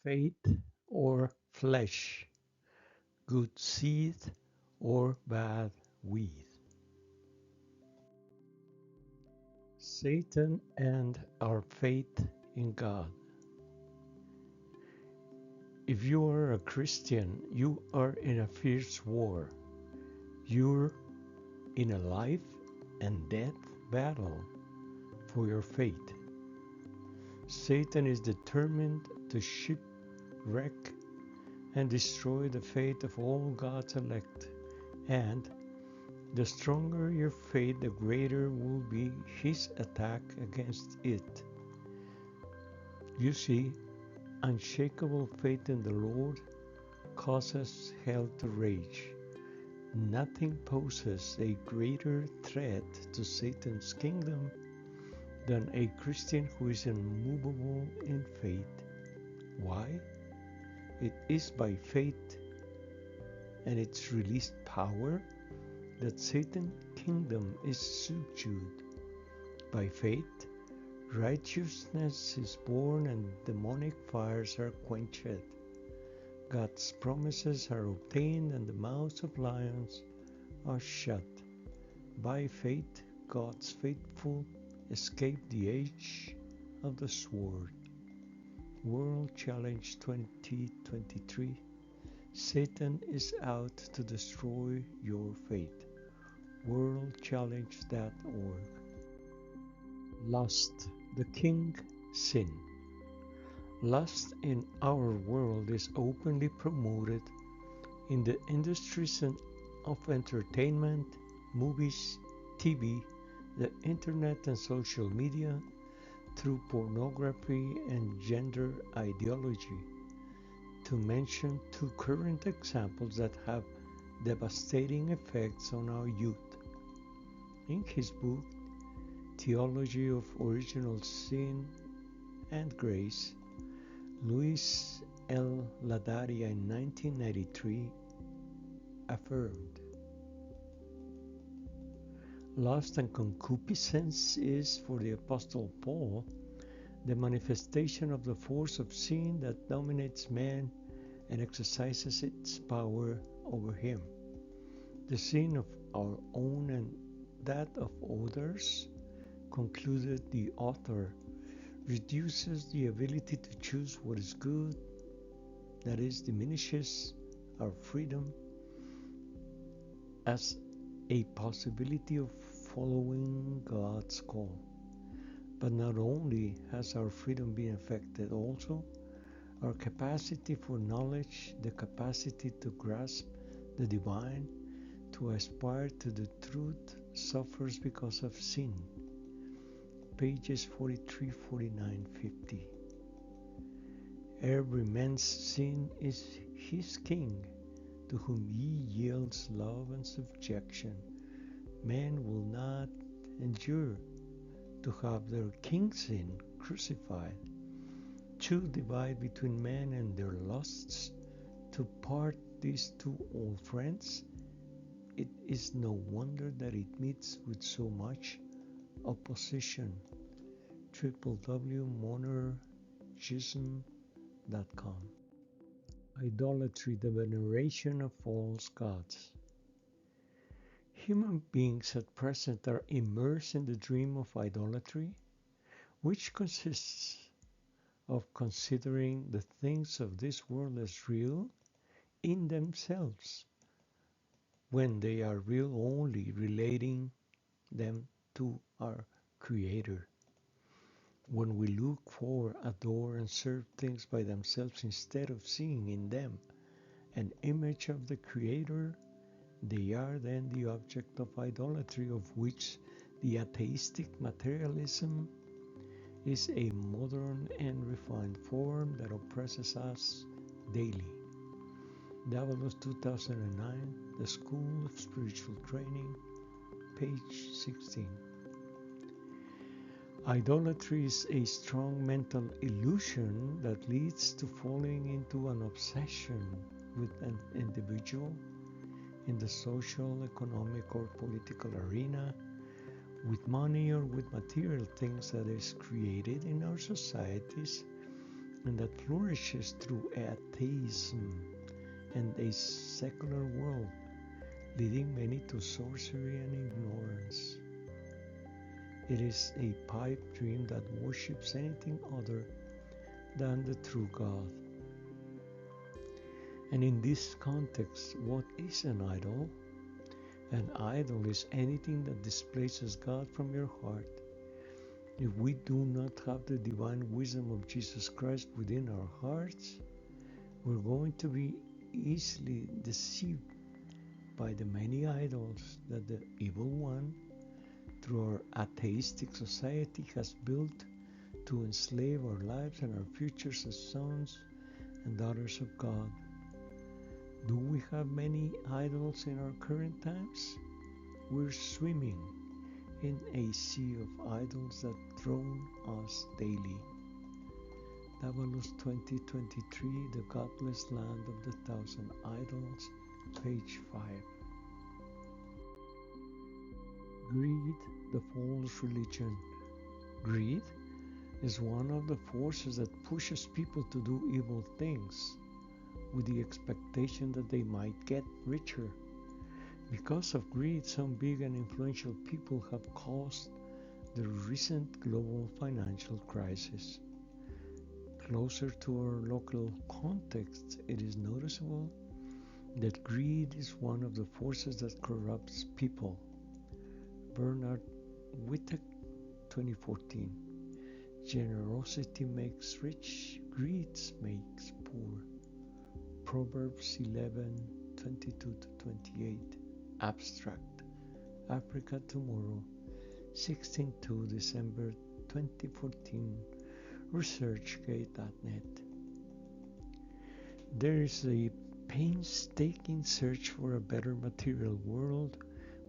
faith or flesh, good seed or bad weed. Satan and our faith in God. If you are a Christian, you are in a fierce war. You're in a life and death battle for your faith. Satan is determined to shipwreck and destroy the faith of all God's elect, and the stronger your faith, the greater will be his attack against it. You see, unshakable faith in the Lord causes hell to rage. Nothing poses a greater threat to Satan's kingdom than a Christian who is immovable in faith. Why? It is by faith and its released power that Satan's kingdom is subdued. By faith, righteousness is born and demonic fires are quenched. God's promises are obtained and the mouths of lions are shut. By faith, God's faithful escape the edge of the sword. World Challenge 2023. Satan is out to destroy your faith. worldchallenge.org. Lust, the king sin. Lust in our world is openly promoted in the industries of entertainment, movies, TV, the internet and social media, through pornography and gender ideology, to mention two current examples that have devastating effects on our youth. In his book, Theology of Original Sin and Grace, Luis L. Ladaria in 1993 affirmed, lust and concupiscence is, for the Apostle Paul, the manifestation of the force of sin that dominates man and exercises its power over him. The sin of our own and that of others, concluded the author, reduces the ability to choose what is good, that is, diminishes our freedom as a possibility of following God's call. But not only has our freedom been affected, also our capacity for knowledge, the capacity to grasp the divine, to aspire to the truth, suffers because of sin. Pages 43, 49, 50. Every man's sin is his king, to whom he yields love and subjection. Man will not endure to have their king sin crucified. Two divide between men and their lusts. To part these two old friends, it is no wonder that it meets with so much opposition. www.monergism.com. Idolatry, the veneration of false gods. Human beings at present are immersed in the dream of idolatry, which consists of considering the things of this world as real in themselves, when they are real only relating them to our Creator. When we look for, adore, and serve things by themselves instead of seeing in them an image of the Creator, they are then the object of idolatry, of which the atheistic materialism is a modern and refined form that oppresses us daily. Davos 2009, The School of Spiritual Training, page 16. Idolatry is a strong mental illusion that leads to falling into an obsession with an individual in the social, economic, or political arena, with money or with material things that is created in our societies and that flourishes through atheism and a secular world, leading many to sorcery and ignorance. It is a pipe dream that worships anything other than the true God. And in this context, what is an idol? An idol is anything that displaces God from your heart. If we do not have the divine wisdom of Jesus Christ within our hearts, we're going to be easily deceived by the many idols that the evil one, through our atheistic society, has built to enslave our lives and our futures as sons and daughters of God. Do we have many idols in our current times? We're swimming in a sea of idols that drown us daily. Davalos 2023, The Godless Land of the Thousand Idols, page 5. Greed, the false religion. Greed is one of the forces that pushes people to do evil things with the expectation that they might get richer. Because of greed, some big and influential people have caused the recent global financial crisis. Closer to our local context, it is noticeable that greed is one of the forces that corrupts people. Bernard Wittek, 2014. Generosity makes rich, greed makes poor. Proverbs 11:22-28. Abstract. Africa Tomorrow, 16 December 2014. ResearchGate.net. There is a painstaking search for a better material world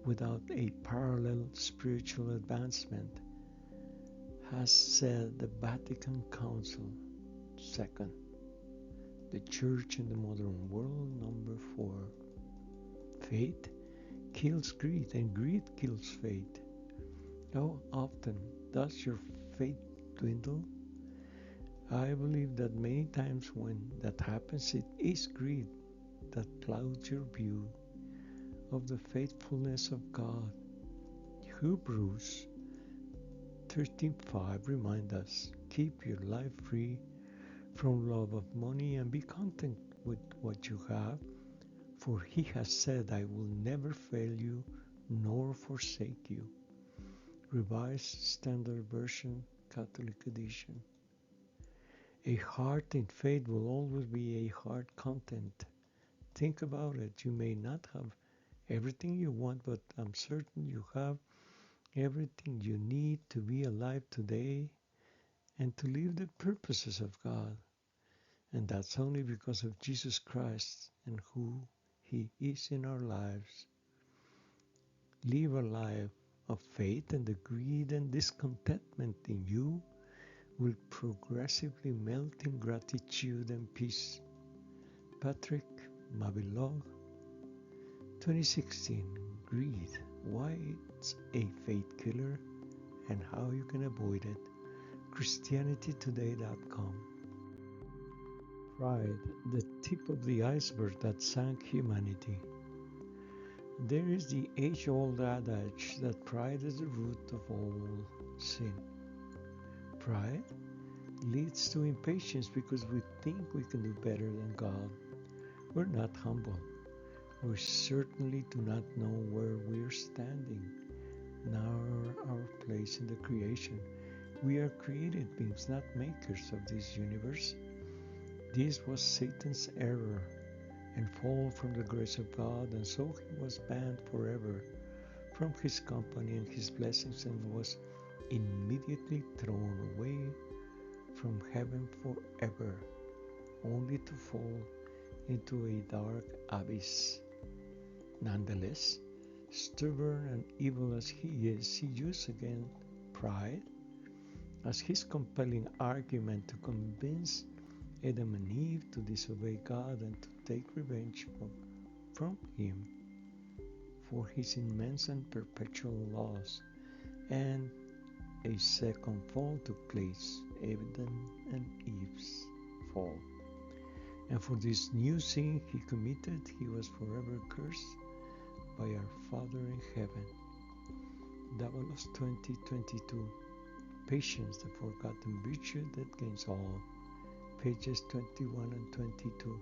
without a parallel spiritual advancement, has said the Vatican Council. Second, The Church in the Modern World, number 4. Faith kills greed, and greed kills faith. How often does your faith dwindle? I believe that many times when that happens, it is greed that clouds your view of the faithfulness of God. Hebrews 13:5 reminds us, keep your life free from love of money and be content with what you have, for he has said, I will never fail you nor forsake you. Revised Standard Version, Catholic Edition. A heart in faith will always be a heart content. Think about it. You may not have everything you want, but I'm certain you have everything you need to be alive today and to live the purposes of God. And that's only because of Jesus Christ and who He is in our lives. Live a life of faith, and the greed and discontentment in you will progressively melt in gratitude and peace. Patrick Mabilog, 2016. Greed, why it's a faith killer and how you can avoid it. ChristianityToday.com. Pride, the tip of the iceberg that sank humanity. There is the age-old adage that pride is the root of all sin. Pride leads to impatience because we think we can do better than God. We're not humble. We certainly do not know where we're standing, nor our place in the creation. We are created beings, not makers of this universe. This was Satan's error and fall from the grace of God, and so he was banned forever from his company and his blessings and was immediately thrown away from heaven forever, only to fall into a dark abyss. Nonetheless, stubborn and evil as he is, he used again pride as his compelling argument to convince Adam and Eve to disobey God and to take revenge from him for his immense and perpetual loss. And a second fall took place, Adam and Eve's. fall. And for this new sin he committed, he was forever cursed by our Father in heaven. Doulos 20:22. Patience, the forgotten virtue that gains all. Pages 21 and 22.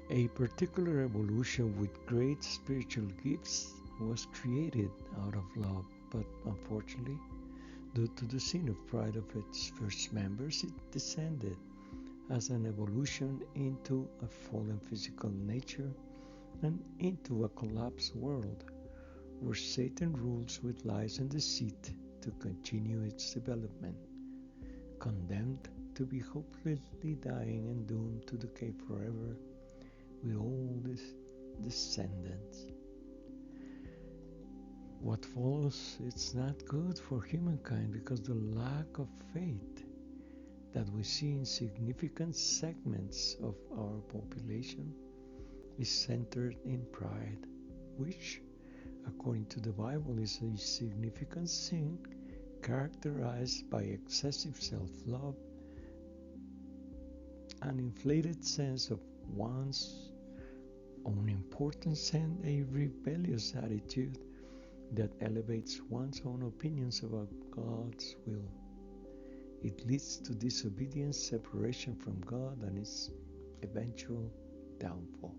A particular evolution with great spiritual gifts was created out of love, but unfortunately, due to the sin of pride of its first members, it descended as an evolution into a fallen physical nature and into a collapsed world where Satan rules with lies and deceit to continue its development, condemned to be hopelessly dying and doomed to decay forever with all these descendants. What follows is not good for humankind because the lack of faith that we see in significant segments of our population is centered in pride, which, according to the Bible, is a significant sin characterized by excessive self-love, an inflated sense of one's own importance, and a rebellious attitude that elevates one's own opinions about God's will. It leads to disobedience, separation from God, and its eventual downfall.